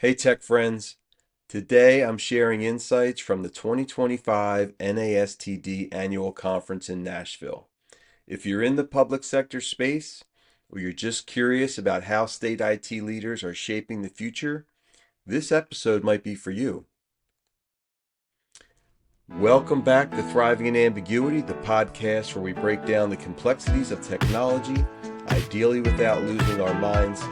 Hey tech friends, today I'm sharing insights from the 2025 NASTD Annual Conference in Nashville. If you're in the public sector space, or you're just curious about how state IT leaders are shaping the future, this episode might be for you. Welcome back to Thriving in Ambiguity, the podcast where we break down the complexities of technology, ideally without losing our minds.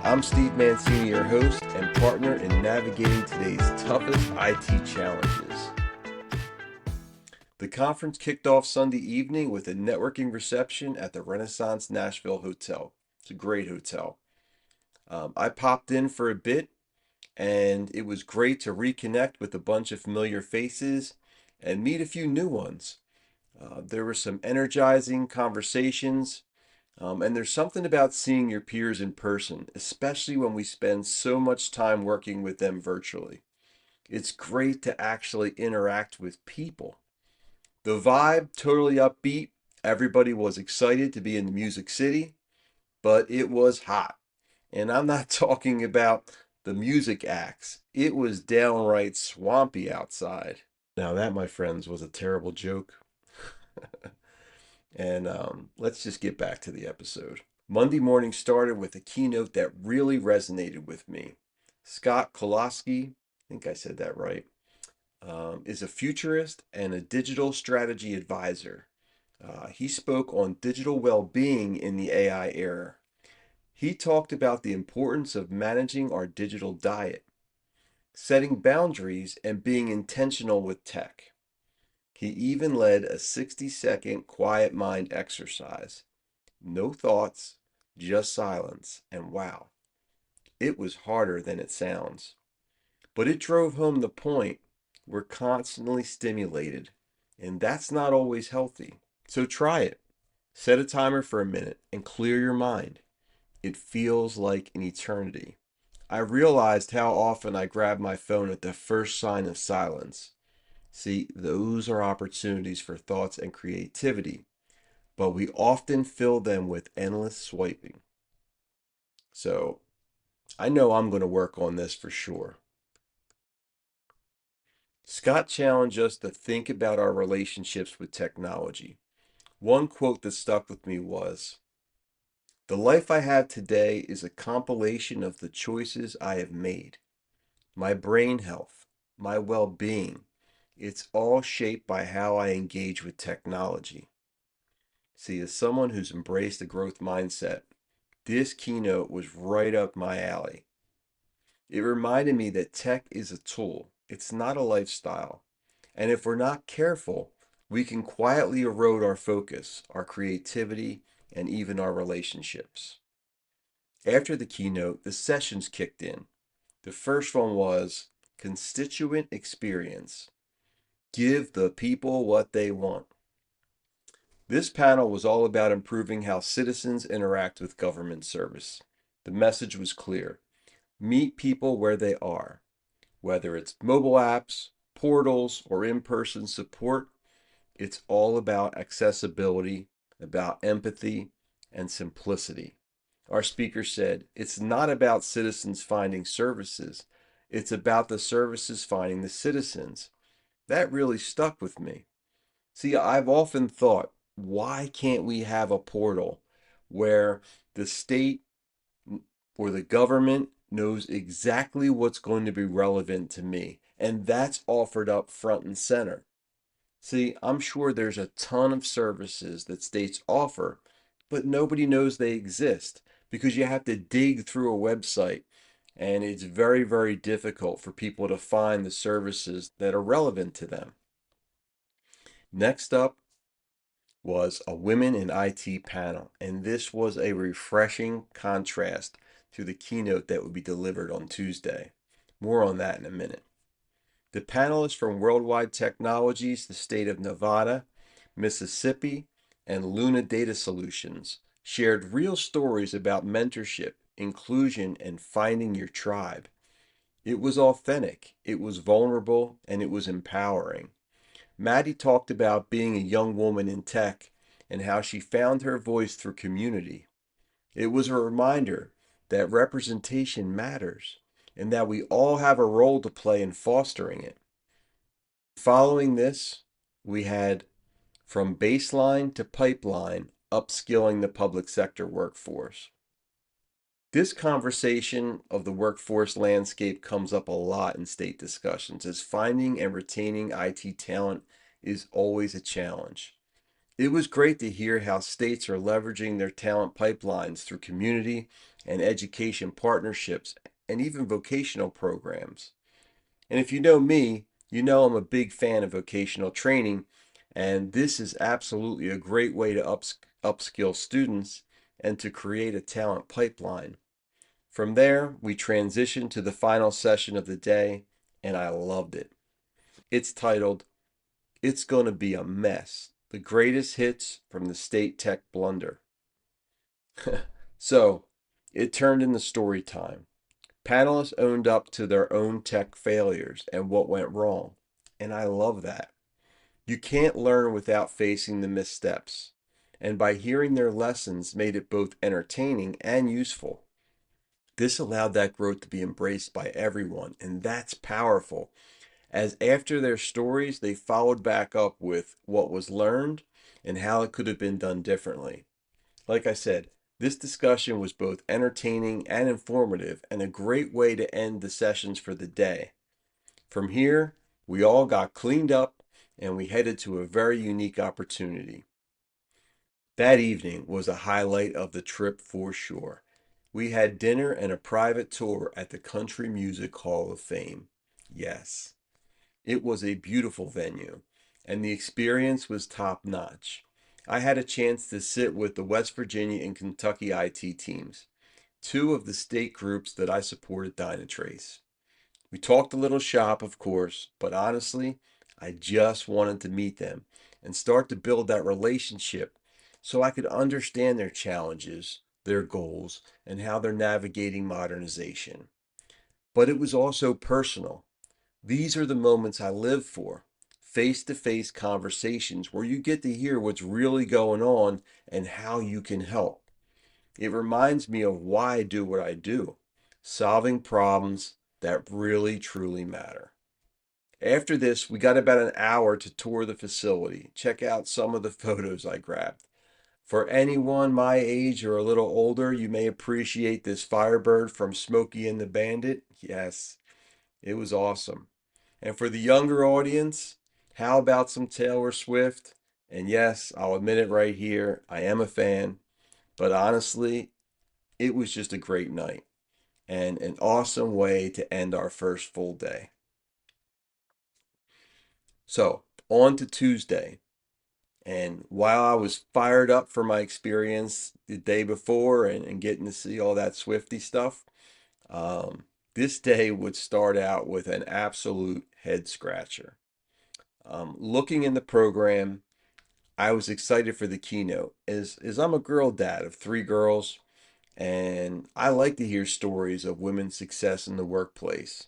I'm Steve Mancini, your host and partner in navigating today's toughest IT challenges. The conference kicked off Sunday evening with a networking reception at the Renaissance Nashville Hotel. It's a great hotel. I popped in for a bit, and it was great to reconnect with a bunch of familiar faces and meet a few new ones. There were some energizing conversations, and there's something about seeing your peers in person, especially when we spend so much time working with them virtually. It's great to actually interact with people. The vibe, totally upbeat. Everybody was excited to be in the Music City, but it was hot. And I'm not talking about the music acts. It was downright swampy outside. Now, that, my friends, was a terrible joke. And let's just get back to the episode. Monday morning started with a keynote that really resonated with me. Scott Klososky, I think I said that right, is a futurist and a digital strategy advisor. He spoke on digital well-being in the AI era. He talked about the importance of managing our digital diet, setting boundaries, and being intentional with tech. He even led a 60-second quiet mind exercise. No thoughts, just silence, and wow, it was harder than it sounds. But it drove home the point: we're constantly stimulated, and that's not always healthy. So try it. Set a timer for a minute and clear your mind. It feels like an eternity. I realized how often I grab my phone at the first sign of silence. See, those are opportunities for thoughts and creativity, but we often fill them with endless swiping. So I know I'm going to work on this for sure. Scott challenged us to think about our relationships with technology. One quote that stuck with me was, "The life I have today is a compilation of the choices I have made. My brain health, my well being, it's all shaped by how I engage with technology." See, as someone who's embraced a growth mindset, this keynote was right up my alley. It reminded me that tech is a tool, it's not a lifestyle. And if we're not careful, we can quietly erode our focus, our creativity, and even our relationships. After the keynote, the sessions kicked in. The first one was constituent experience. Give the people what they want. This panel was all about improving how citizens interact with government service. The message was clear: meet people where they are. Whether it's mobile apps, portals, or in person support, it's all about accessibility, about empathy, and simplicity. Our speaker said, "It's not about citizens finding services, it's about the services finding the citizens." That really stuck with me. See, I've often thought, why can't we have a portal where the state or the government knows exactly what's going to be relevant to me, and that's offered up front and center? See, I'm sure there's a ton of services that states offer, but nobody knows they exist because you have to dig through a website, and it's very, very difficult for people to find the services that are relevant to them. Next up was a Women in IT panel, and this was a refreshing contrast to the keynote that would be delivered on Tuesday. More on that in a minute. The panelists from Worldwide Technologies, the state of Nevada, Mississippi, and Luna Data Solutions shared real stories about mentorship, inclusion, and finding your tribe. It was authentic, it was vulnerable, and it was empowering. Maddie talked about being a young woman in tech and how she found her voice through community. It was a reminder that representation matters, and that we all have a role to play in fostering it. Following this, we had from baseline to pipeline, upskilling the public sector workforce. This conversation of the workforce landscape comes up a lot in state discussions, as finding and retaining IT talent is always a challenge. It was great to hear how states are leveraging their talent pipelines through community and education partnerships and even vocational programs. And if you know me, you know I'm a big fan of vocational training, and this is absolutely a great way to upskill students and to create a talent pipeline. From there, we transitioned to the final session of the day, and I loved it. It's titled, It's Gonna Be a Mess, the Greatest Hits from the State Tech Blunder. So, it turned into story time. Panelists owned up to their own tech failures and what went wrong. And I love that. You can't learn without facing the missteps. And by hearing their lessons made it both entertaining and useful. This allowed that growth to be embraced by everyone, and that's powerful. As after their stories, they followed back up with what was learned and how it could have been done differently. Like I said, this discussion was both entertaining and informative, and a great way to end the sessions for the day. From here, we all got cleaned up and we headed to a very unique opportunity. That evening was a highlight of the trip for sure. We had dinner and a private tour at the Country Music Hall of Fame. Yes, it was a beautiful venue, and the experience was top notch. I had a chance to sit with the West Virginia and Kentucky IT teams, two of the state groups that I support at Dynatrace. We talked a little shop, of course, but honestly, I just wanted to meet them and start to build that relationship so I could understand their challenges, their goals, and how they're navigating modernization. But it was also personal. These are the moments I live for, face to face conversations where you get to hear what's really going on and how you can help. It reminds me of why I do what I do, solving problems that really truly matter. After this, we got about an hour to tour the facility, check out some of the photos I grabbed. For anyone my age or a little older, you may appreciate this Firebird from Smokey and the Bandit. Yes, it was awesome. And for the younger audience, how about some Taylor Swift? And yes, I'll admit it right here, I am a fan, but honestly, it was just a great night and an awesome way to end our first full day. So, on to Tuesday. And while I was fired up for my experience the day before and getting to see all that Swifty stuff, this day would start out with an absolute head scratcher. Looking in the program, I was excited for the keynote. As I'm a girl dad of three girls, and I like to hear stories of women's success in the workplace,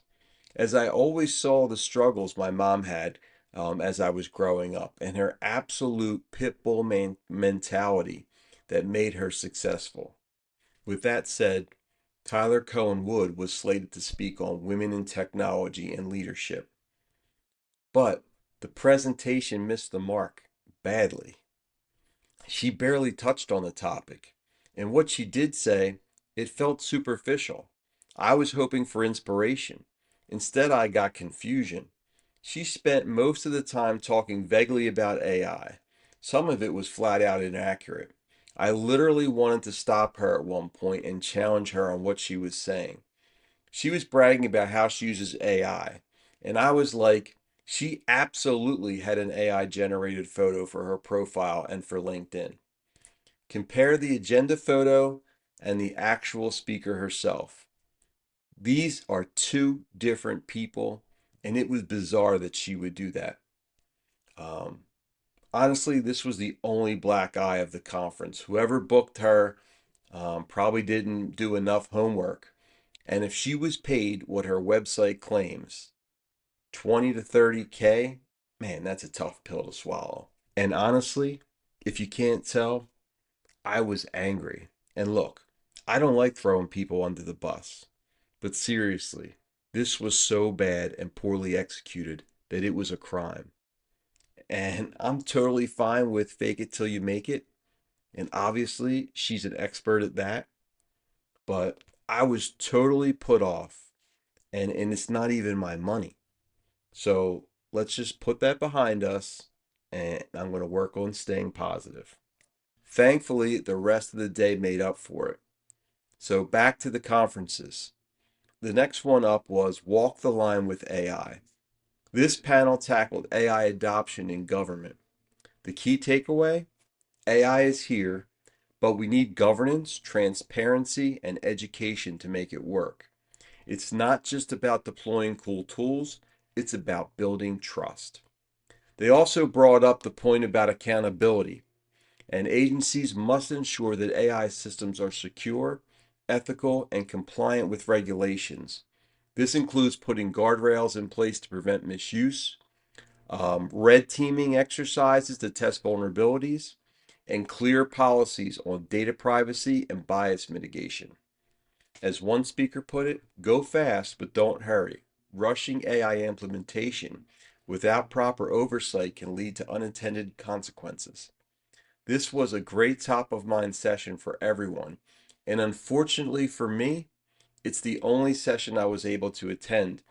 as I always saw the struggles my mom had as I was growing up and her absolute pit bull mentality that made her successful. With that said, Tyler Cohen Wood was slated to speak on women in technology and leadership, but the presentation missed the mark badly. She barely touched on the topic, and what she did say, it felt superficial. I was hoping for inspiration. Instead, I got confusion. She spent most of the time talking vaguely about AI. Some of it was flat out inaccurate. I literally wanted to stop her at one point and challenge her on what she was saying. She was bragging about how she uses AI, and I was like, she absolutely had an AI generated photo for her profile and for LinkedIn. Compare the agenda photo and the actual speaker herself. These are two different people, and it was bizarre that she would do that. Um, Honestly, this was the only black eye of the conference. Whoever booked her probably didn't do enough homework. And if she was paid what her website claims, 20 to 30K, man, that's a tough pill to swallow. And honestly, if you can't tell, I was angry. And look, I don't like throwing people under the bus. But seriously, This was so bad and poorly executed that it was a crime. And I'm totally fine with fake it till you make it. And obviously, she's an expert at that. But I was totally put off. And it's not even my money. So let's just put that behind us. And I'm going to work on staying positive. Thankfully, the rest of the day made up for it. So back to the conferences. The next one up was Walk the Line with AI. This panel tackled AI adoption in government. The key takeaway: AI is here, but we need governance, transparency, and education to make it work. It's not just about deploying cool tools, it's about building trust. They also brought up the point about accountability, and agencies must ensure that AI systems are secure, ethical, and compliant with regulations. This includes putting guardrails in place to prevent misuse, red teaming exercises to test vulnerabilities, and clear policies on data privacy and bias mitigation. As one speaker put it, go fast, but don't hurry. Rushing AI implementation without proper oversight can lead to unintended consequences. This was a great top of mind session for everyone, and unfortunately for me, it's the only session I was able to attend,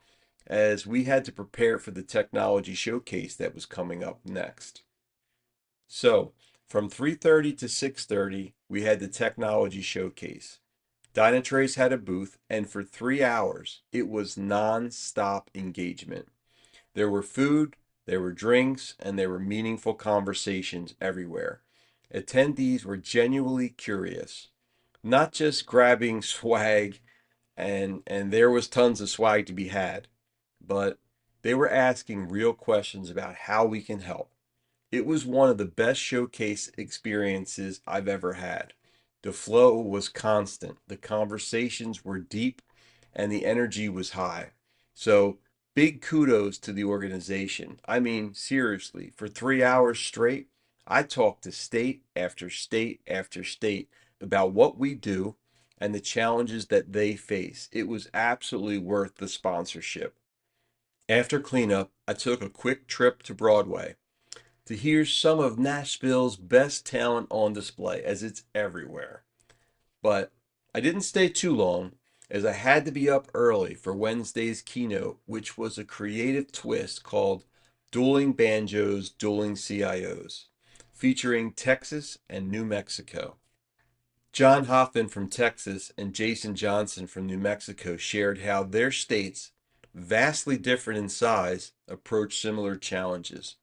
as we had to prepare for the technology showcase that was coming up next. So, from 3:30 to 6:30, we had the technology showcase. Dynatrace had a booth, and for 3 hours, it was non-stop engagement. There were food, there were drinks, and there were meaningful conversations everywhere. Attendees were genuinely curious, not just grabbing swag, and there was tons of swag to be had, but they were asking real questions about how we can help. It was one of the best showcase experiences I've ever had. The flow was constant, the conversations were deep, and the energy was high. So, big kudos to the organization. I mean, seriously, for 3 hours straight, I talked to state after state after state about what we do and the challenges that they face. It was absolutely worth the sponsorship. After cleanup, I took a quick trip to Broadway to hear some of Nashville's best talent on display, as it's everywhere. But I didn't stay too long, as I had to be up early for Wednesday's keynote, which was a creative twist called Dueling Banjos, Dueling CIOs, featuring Texas and New Mexico. John Hoffman from Texas and Jason Johnson from New Mexico shared how their states, vastly different in size, approach similar challenges.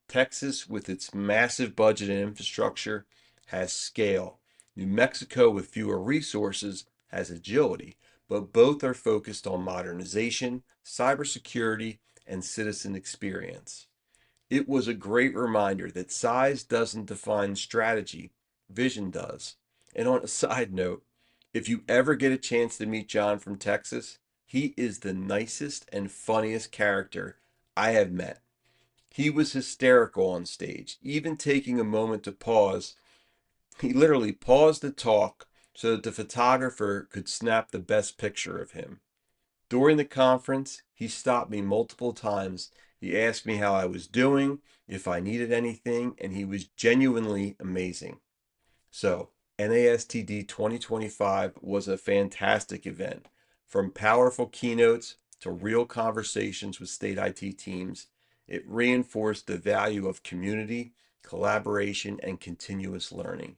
Texas, with its massive budget and infrastructure, has scale. New Mexico, with fewer resources, has agility, but both are focused on modernization, cybersecurity, and citizen experience. It was a great reminder that size doesn't define strategy, vision does. And on a side note, if you ever get a chance to meet John from Texas, he is the nicest and funniest character I have met. He was hysterical on stage, even taking a moment to pause. He literally paused the talk so that the photographer could snap the best picture of him. During the conference, he stopped me multiple times. He asked me how I was doing, if I needed anything, and he was genuinely amazing. So, NASTD 2025 was a fantastic event. From powerful keynotes to real conversations with state IT teams, it reinforced the value of community, collaboration, and continuous learning.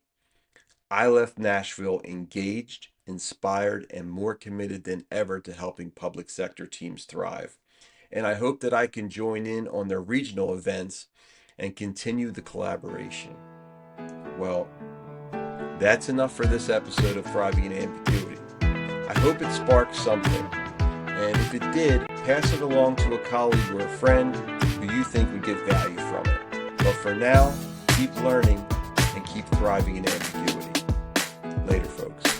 I left Nashville engaged, inspired, and more committed than ever to helping public sector teams thrive. And I hope that I can join in on their regional events and continue the collaboration. Well, that's enough for this episode of Thriving in Ambiguity. I hope it sparked something. And if it did, pass it along to a colleague or a friend who you think would get value from it. But for now, keep learning and keep thriving in ambiguity. Later, folks.